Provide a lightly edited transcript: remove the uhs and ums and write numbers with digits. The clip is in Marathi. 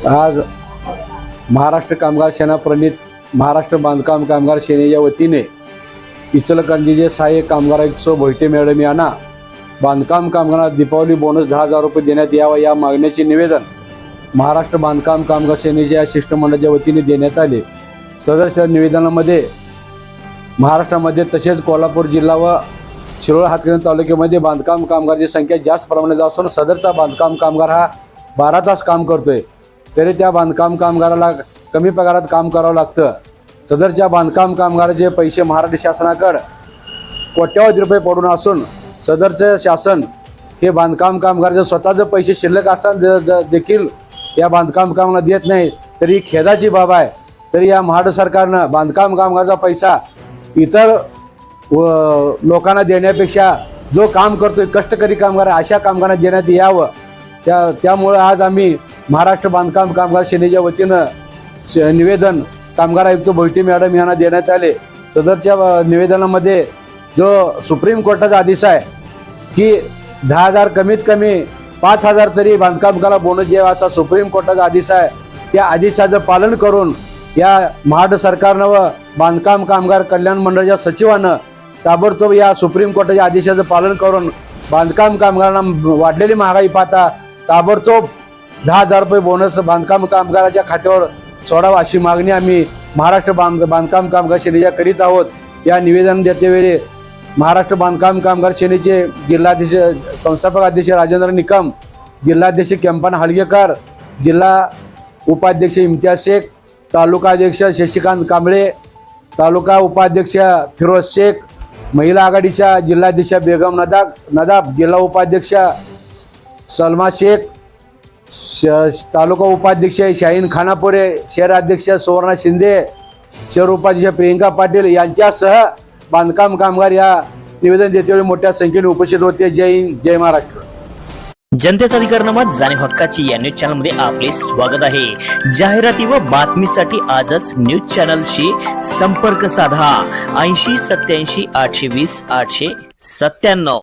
आज महाराष्ट्र कामगार सेना प्रणित महाराष्ट्र बांधकाम कामगार सेनेच्या वतीने इचलकरंजीचे सहाय्यक कामगार आयुक्त भोईटे मॅडम यांना बांधकाम कामगारांना दीपावली बोनस 10,000 रुपये देण्यात यावा या मागण्याचे निवेदन महाराष्ट्र बांधकाम कामगार सेनेच्या शिष्टमंडळाच्या वतीने देण्यात आले। सदर निवेदनामध्ये महाराष्ट्रामध्ये तसेच कोल्हापूर जिल्हा व शिरोळ हातकणंगले तालुक्यामध्ये बांधकाम कामगारांची संख्या जास्त प्रमाणात असून सदरचा बांधकाम कामगार हा 12 तास काम करतोय, तरी त्या बांधकाम कामगाराला कमी पगारात काम करावं लागतं। सदरच्या बांधकाम कामगाराचे पैसे महाराष्ट्र शासनाकडे कोट्यावधी रुपये पडून असून सदरचे शासन हे बांधकाम कामगाराचे स्वतःचे पैसे शिल्लक असताना देखील या बांधकाम कामगारांना देत नाही, तरी खेदाची बाब आहे। तरी या महाराष्ट्र सरकारनं बांधकाम कामगाराचा पैसा इतर लोकांना देण्यापेक्षा जो काम करतोय कष्टकरी कामगार अशा कामगारांना देण्यात यावं। त्यामुळे आज आम्ही महाराष्ट्र बांधकाम कामगार सेनेच्या वतीनं निवेदन कामगार आयुक्त भोईटे मॅडम यांना देण्यात आले। सदरच्या निवेदनामध्ये जो सुप्रीम कोर्टाचा आदेश आहे की 10,000 कमीत कमी 5,000 तरी बांधकाम कामगाराला बोनस द्यावा असा सुप्रीम कोर्टाचा आदेश आहे, त्या आदेशाचं पालन करून या महाराष्ट्र सरकारनं व बांधकाम कामगार कल्याण मंडळाच्या सचिवानं ताबडतोब या सुप्रीम कोर्टाच्या आदेशाचं पालन करून बांधकाम कामगारांना वाढलेली महागाई पाहता ताबडतोब 10,000 रुपये बोनस बांधकाम कामगाराच्या खात्यावर सोडावा अशी मागणी आम्ही महाराष्ट्र बांधकाम कामगार सेनेच्या करीत आहोत। या निवेदन देतेवेळी महाराष्ट्र बांधकाम कामगार सेनेचे जिल्हाध्यक्ष संस्थापक अध्यक्ष राजेंद्र निकम, जिल्हाध्यक्ष केंपन हलगेकर, जिल्हा उपाध्यक्ष इम्तियाज शेख, तालुका अध्यक्ष शशिकांत कांबळे, तालुका उपाध्यक्ष फिरोज शेख, महिला आघाडीच्या जिल्हाध्यक्ष बेगम नदाब, जिल्हा उपाध्यक्ष सलमा शेख, तालुका उपाध्यक्ष शाहीन खानापुरे, शहर अध्यक्ष सुवर्णा शिंदे, शहर उपाध्यक्ष प्रियंका पाटील यांच्यासह बांधकाम कामगार या निवेदन देतेवेळी मोठ्या संख्येने उपस्थित होते। जय हिंद, जय महाराष्ट्र। जनतेचा अधिकारनामा जाणे हक्काची या न्यूज चॅनल मध्ये आपले स्वागत आहे। जाहिराती व बातमीसाठी आजच न्यूज चॅनलशी संपर्क साधा 80 87 820 897।